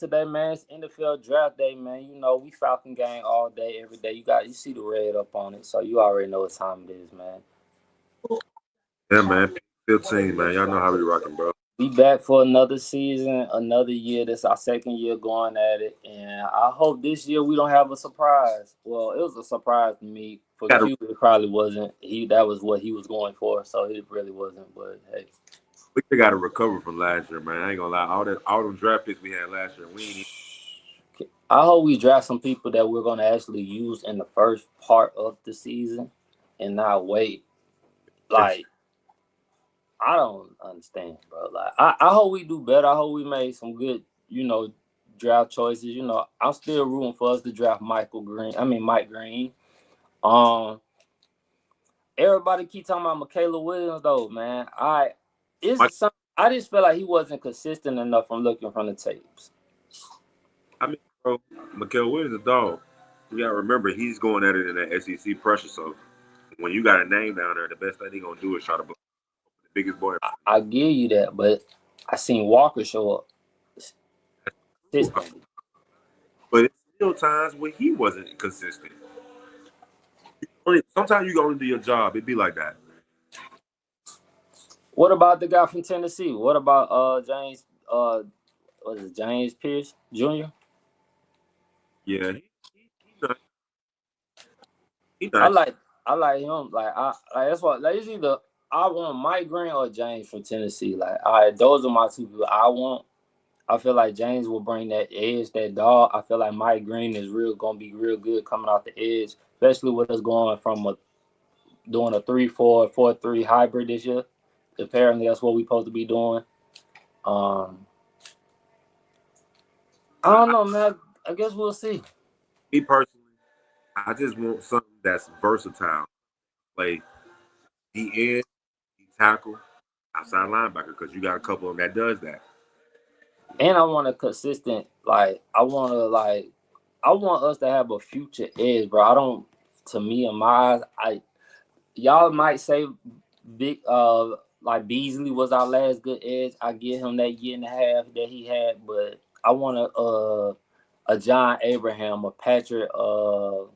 today, man. It's NFL draft day, man. You know, we Falcon gang all day, every day. You see the red up on it, so you already know what time it is, man. Yeah, man. 15, man. Y'all know how we rocking, bro. We back for another season, another year. This our second year going at it, and I hope this year we don't have a surprise. Well, it was a surprise to me. For Gotta, Q, it probably wasn't. That was what he was going for, so it really wasn't. But hey, we got to recover from last year, man. I ain't gonna lie. All them draft picks we had last year, we ain't even. I hope we draft some people that we're gonna actually use in the first part of the season, and not wait. Like I don't understand, bro. Like I hope we do better. I hope we made some good, draft choices. I'm still rooting for us to draft Mike Green. Um, everybody keep talking about Michaela Williams though, man. I just feel like he wasn't consistent enough from looking from the tapes. I mean, bro, Mikael Williams is a dog. You gotta remember he's going at it in that SEC pressure. So when you got a name down there, the best thing he gonna do is try to block the biggest boy. I give you that, but I seen Walker show up consistently. But it's still times when he wasn't consistent. Sometimes you go into your job, it be like that. What about the guy from Tennessee? What about James was it James Pierce Jr.? Yeah, he not. He I not. like I like him. That's what it's either I want Mike Green or James from Tennessee. Like those are my two people I want. I feel like James will bring that edge, that dog. I feel like Mike Green is gonna be real good coming off the edge, especially with us going from doing a 3-4, 4-3 hybrid this year. Apparently that's what we're supposed to be doing. Um I don't know, man. I guess we'll see. Me personally, I just want something that's versatile. Play the end, the tackle, outside linebacker, because you got a couple of them that does that. And I want a consistent, I want us to have a future edge, bro. I don't, to me, in my eyes, y'all might say big, like Beasley was our last good edge. I give him that year and a half that he had, but I want a John Abraham, a Patrick, what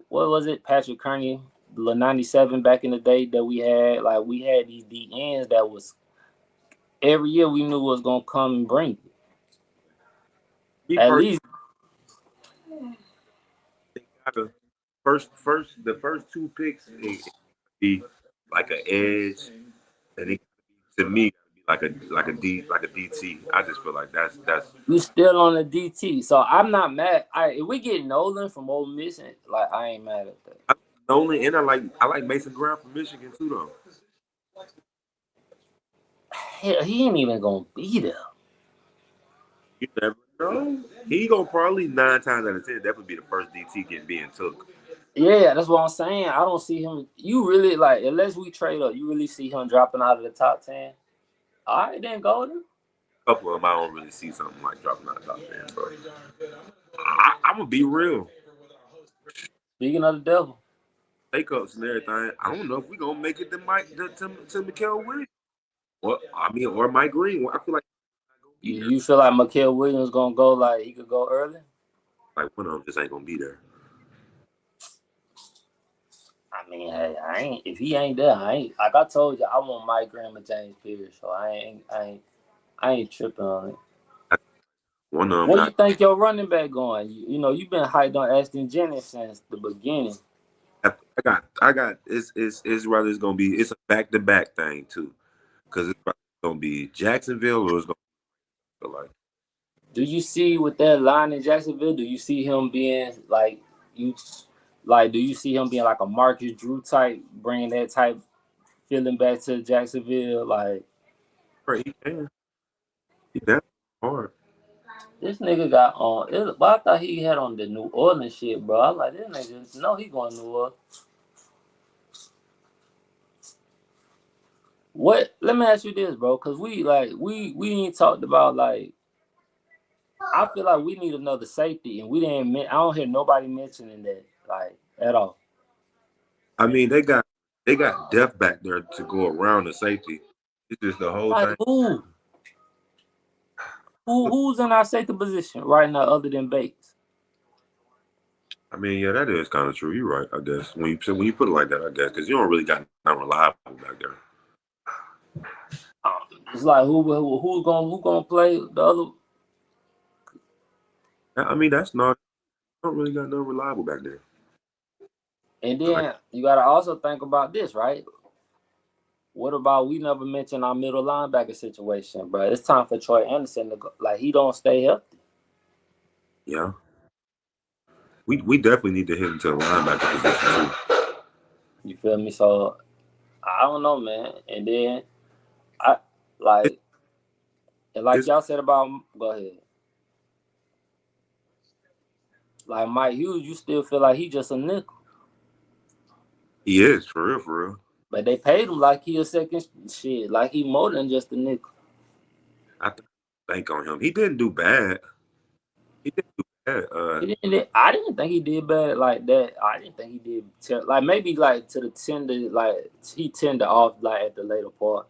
was it, Patrick Kearney, the 97 back in the day that we had. Like we had these D ends that was every year we knew was gonna come and bring it. Me At personally, least they gotta the first two picks it be like an edge, and it to me be like a DT. I just feel like that's we still on the DT, so I'm not mad. If we get Nolan from Ole Miss, like I ain't mad at that. I like Nolan, and I like Mason Graham from Michigan too though. Hell, he ain't even gonna be there. You never know. He gonna probably 9 times out of 10 definitely be the first DT getting being took. Yeah, that's what I'm saying. I don't see him. You really like unless we trade up, you really see him dropping out of the top 10. All right, then Golden. A couple of them I don't really see something like dropping out of top 10, bro. I'm gonna be real. Speaking of the devil, Take ups and everything. I don't know if we gonna make it to Mikael Williams. Or Mike Green. I feel like you feel like Mikael Williams gonna go like he could go early? one of them just ain't gonna be there. I mean, hey, I ain't if he ain't there, I ain't like I told you, I want Mike Graham and James Pierce, so I ain't tripping on it. One of them Where you not. think your running back going? You've been hyped on Ashton Jennings since the beginning. I got. It's rather it's gonna be it's a back to back thing too, because it's gonna be Jacksonville or it's gonna be like Do you see with that line in Jacksonville? Do you see him being you like? Do you see him being like a Marcus Drew type, bringing that type feeling back to Jacksonville? Like he can. He that hard. this nigga got on. But I thought he had on the New Orleans shit, bro. I like this nigga. No, he going to New Orleans. What? Let me ask you this, bro, because we ain't talked about like. I feel like we need another safety, and we didn't. I don't hear nobody mentioning that like at all. I mean they got depth back there to go around the safety. It's just the whole Like thing. who? Who's in our safety position right now other than Bates? I mean, yeah, that is kind of true. You're right, I guess. When you put it like that, I guess, because you don't really got nothing reliable back there. It's like who's gonna play the other? I mean, that's not. I don't really got nothing reliable back there. And Like, then you gotta also think about this, right? What about we never mentioned our middle linebacker situation, bro? It's time for Troy Anderson to go. Like he don't stay healthy. yeah, we definitely need to hit into the linebacker position too. You feel me? So I don't know, man. And then I It's, like and like it's y'all said about go ahead. Like Mike Hughes, you still feel like he just a nickel. he is for real, for real. But they paid him like he a second shit, like he more than just a nickel. I think on him. He didn't do bad. He didn't do bad. I didn't think he did bad like that. I didn't think he did like maybe like to the tender, like he tender off like at the later part.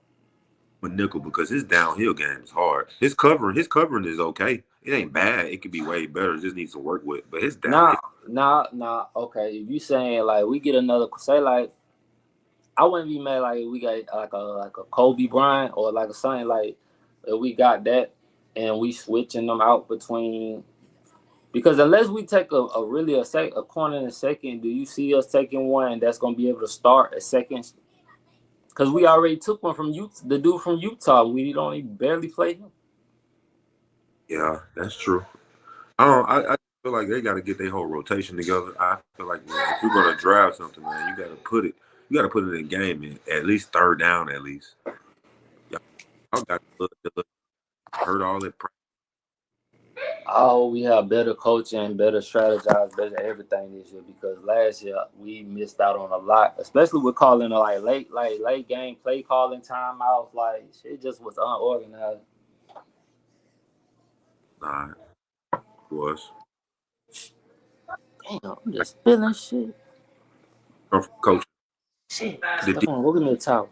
With nickel because his downhill game is hard. His covering is okay. It ain't bad. It could be way better. It just needs some work with. But his downhill, Nah. Okay, if you saying like we get another, say like I wouldn't be mad like we got like a Kobe Bryant or like a something like if we got that and we switching them out between. Because unless we take a corner in a second, do you see us taking one that's gonna be able to start a second? Because we already took one from Utah, the dude from Utah. We don't even barely play him. yeah, that's true. I feel like they got to get their whole rotation together. I feel like man, if you're gonna drive something, man, you got to put it in game in at least third down at least. Y'all got to hurt all that. Oh, we have better coaching, better strategize, better everything this year because last year we missed out on a lot, especially with calling like late game play calling timeouts. Like it just was unorganized. Nah, it was. Damn, I'm just spilling shit. Come from coaching. Shit. The Come on, go give me a towel.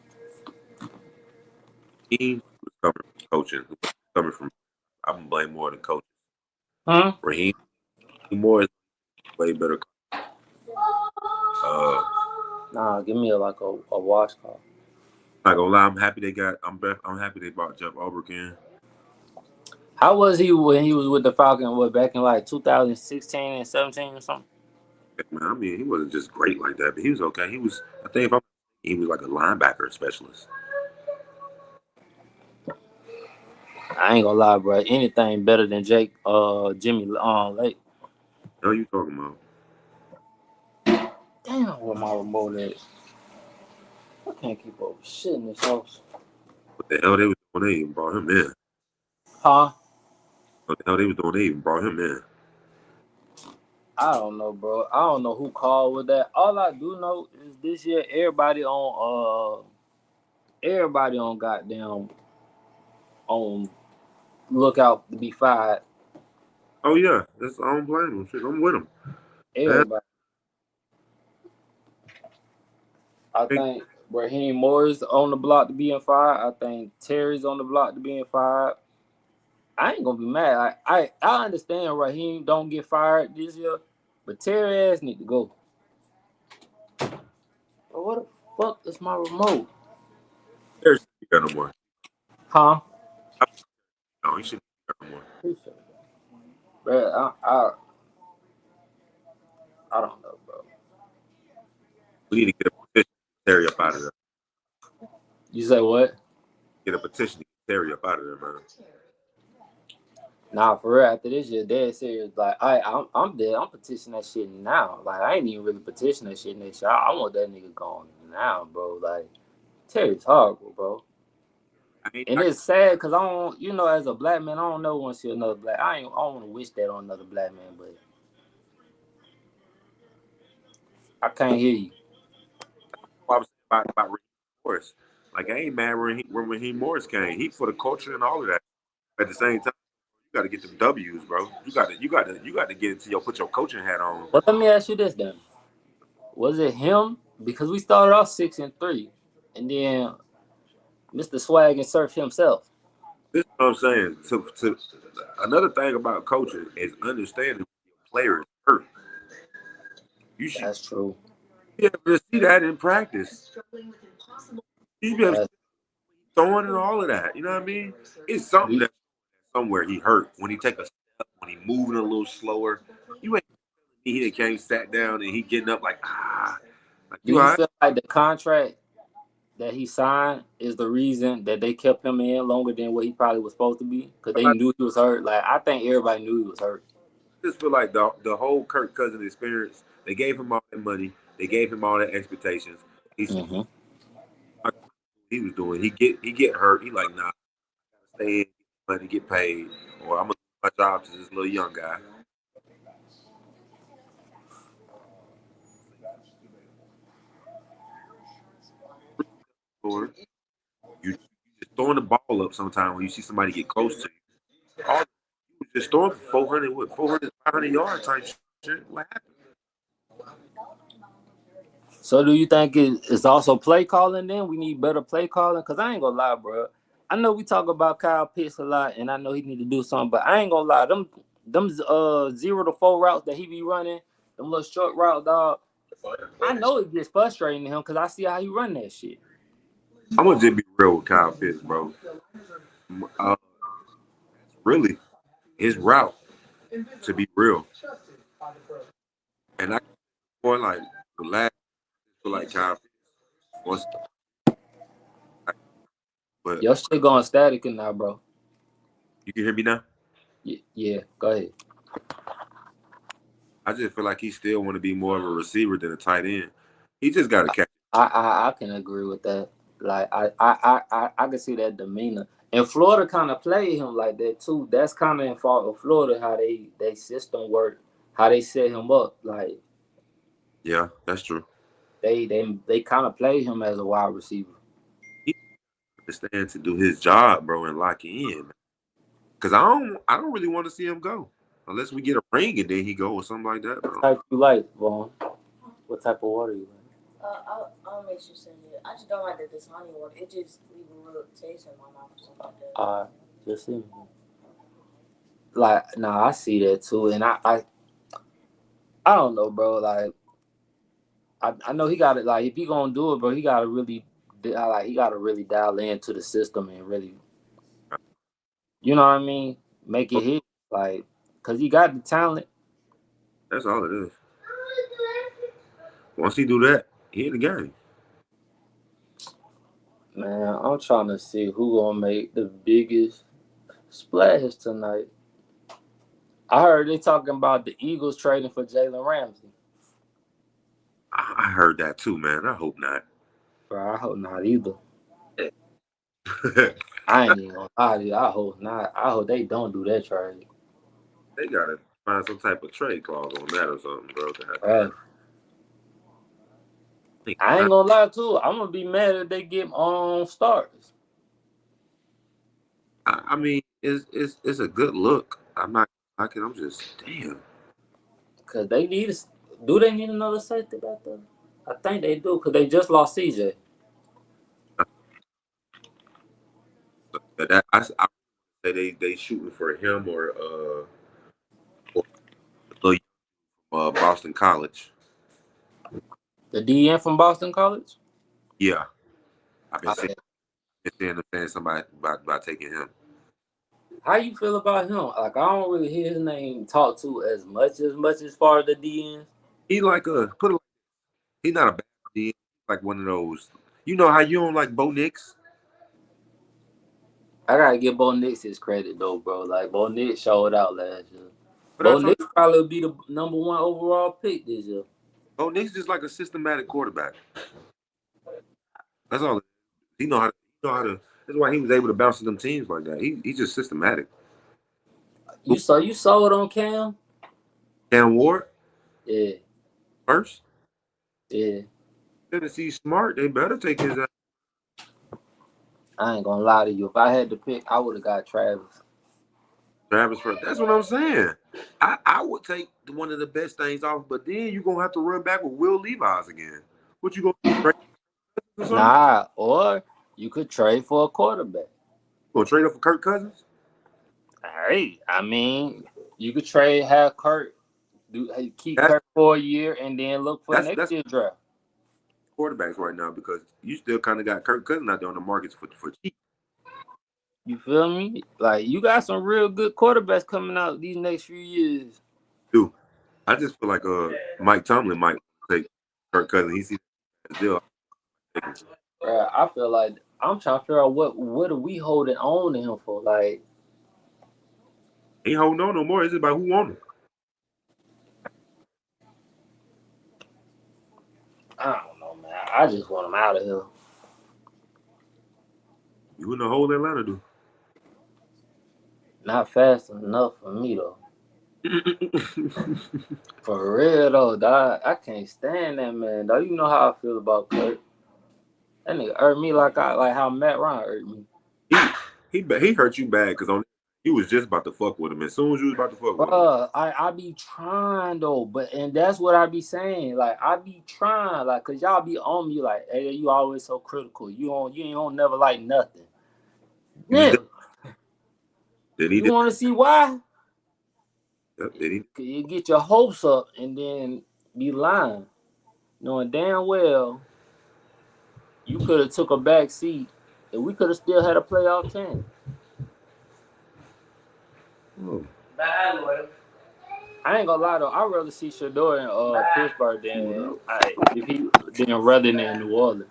team was coming from coaching. Coming from, I'm gonna blame more of the coaches. Huh? Raheem Moore is way better. Uh, Nah, give me a wash call. not gonna lie, I'm happy they got. I'm happy they brought Jeff Ulbrich in. How was he when he was with the Falcons? What back in like 2016 and 17 or something? Man, I mean, he wasn't just great like that, but he was okay. He was. I think if I'm, he was like a linebacker specialist. I ain't gonna lie, bro. Anything better than Jimmy Lake. What are you talking about? Damn, where my remote at? I can't keep up with shit in this house. What the hell they was doing? They even brought him in. Huh? What the hell they was doing? They even brought him in. I don't know, bro. I don't know who called with that. All I do know is this year everybody on goddamn on lookout to be fired. Oh yeah, that's I don't blame him. Shit, I'm with him. Man, Everybody. I think Raheem Moore's on the block to being fired. I think Terry's on the block to being fired. I ain't gonna be mad. I understand Raheem don't get fired this year, but Terry ass need to go. Bro, what the fuck is my remote? there's no more. Huh? No, he shouldn't be no more. Bro, I don't know, bro. We need to get a petition to Terry up out of there. You say what? Get a petition to get Terry up out of there, man. Nah, for real. After this year, dead serious. Like I'm dead. I'm petitioning that shit now. Like I ain't even really petitioning that shit next year. I want that nigga gone now, bro. Like Terry's horrible, bro. And it's sad because I don't, as a black man, I don't know want to see another black. I don't want to wish that on another black man, but I can't hear you. What I was saying about Raheem Morris. Like I ain't mad when Raheem Morris came. He for the culture and all of that. At the same time, you got to get them W's, bro. You got to get into put your coaching hat on. But let me ask you this then: was it him? Because we started off 6-3, and then Mr. Swag and Surf himself. This is what I'm saying. To another thing about coaching is understanding when your player is hurt. You should That's true. be able to see that in practice. You should be able to That's, throwing and all of that. You know what I mean? It's something do, that somewhere he hurt when he take a step, when he moving a little slower. You ain't he came sat down and he getting up like do you all you right? feel like the contract that he signed is the reason that they kept him in longer than what he probably was supposed to be? Because they I knew he was hurt. Like, I think everybody knew he was hurt. just feel like the whole Kirk Cousins experience. They gave him all that money. They gave him all that expectations. He's Mm-hmm. he was doing. He get hurt. He like nah, stay in, get money, get paid, or I'm gonna do my job to this little young guy. Or you just throwing the ball up sometime when you see somebody get close to you. All you was just throwing for 400, what 400, 500 yard type shit. What happened? So do you think it's also play calling then? We need better play calling? Because I ain't going to lie, bro. I know we talk about Kyle Pitts a lot, and I know he need to do something, but I ain't going to lie. Them 0 to 4 routes that he be running, them little short route, dog, I know it gets frustrating to him because I see how he run that shit. I'm gonna just be real with Kyle Pitts, bro. Uh, really, his route to be real, and I for like the last feel like Kyle Pitts was, but Your shit going static now, bro. you can hear me now. Yeah, go ahead. I just feel like he still want to be more of a receiver than a tight end. He just got to catch. I can agree with that. Like I can see that demeanor. And Florida kind of played him like that too. That's kind of in fault of Florida how they system work, how they set him up. Like Yeah, that's true. they kind of play him as a wide receiver. He understand to do his job, bro, and lock in. Cause I don't really want to see him go unless we get a ring and then he go or something like that. What Bro. type you like, Vaughn? What type of water you like? I'll make sure send it. I just don't like that this honey water. It just leave a real taste in my mouth or something like that. Just see. Like nah, I see that too, and I don't know, bro. Like I know he got it. Like if he gonna do it, bro, he gotta really he gotta really dial into the system and really, you know what I mean, make it hit. Like, cause he got the talent. That's all it is. Once he do that, he in the game. Man, I'm trying to see who gonna make the biggest splash tonight. I heard they talking about the Eagles trading for Jalen Ramsey. I heard that too, man. I hope not. Bro, I hope not either. I ain't even gonna lie to you. I hope not. I hope they don't do that trade. They gotta find some type of trade clause on that or something, bro. To have to. Right. I ain't gonna lie too. I'm gonna be mad if they get on starters. I mean, it's a good look. I'm not knocking. I'm just damn. Cause they need. Do they need another safety back there? I think they do. Cause they just lost CJ. But I say they shooting for him or the Boston College. The DN from Boston College. Yeah, I've been I saying bet. saying somebody about taking him. How you feel about him? Like I don't really hear his name talked to as far as the DNs. He like a put it. He's not a bad D. Like one of those. You know how you don't like Bo Nix? I gotta give Bo Nix his credit though, bro. Like Bo Nix showed out last year. But I Bo told Nix probably will be the #1 overall pick this year. Bo Nix just like a systematic quarterback. That's all. He know how to. He know how to. That's why he was able to bounce to them teams like that. He's just systematic. You saw it on Cam? Cam Ward Yeah, first. yeah. Tennessee smart. They better take his. I ain't gonna lie to you. If I had to pick, I would have got Travis. Travis first. That's what I'm saying. I would take one of the best things off, but then you're gonna have to run back with Will Levis again. What you gonna do? Trade or something? Nah, or you could trade for a quarterback. Gonna trade up for Kirk Cousins? Hey, I mean, you could have Kurt, keep That's Kurt for a year, and then look for next that's year's draft. quarterbacks right now because you still kind of got Kirk Cousins out there on the markets for cheap. You feel me? Like, you got some real good quarterbacks coming out these next few years. Dude, I just feel like Mike Tomlin might take Kirk Cousins. He sees the deal. I feel like I'm trying to figure out what are we holding on to him for? Like, Ain't holding on no more. It's about who won him. I don't know, man. I just want him out of here. You in the whole Atlanta, dude. Not fast enough for me though. For real though, dog. I can't stand that man, dog. You know how I feel about Kurt. That nigga hurt me like how Matt Ryan hurt me. He hurt you bad because he was just about to fuck with him. As soon as you was about to fuck with him, I be trying though, and that's what I be saying. Like, I be trying, like, cause y'all be on me like, hey, you always so critical. You ain't never like nothing. Yeah. You want to see why? Yep, did he? You get your hopes up and then be lying, knowing damn well you could have took a back seat and we could have still had a playoff team. Oh. I ain't gonna lie though, I'd rather see shedur in Pittsburgh than rather than in New Orleans.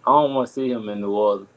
I don't want to see him in New Orleans.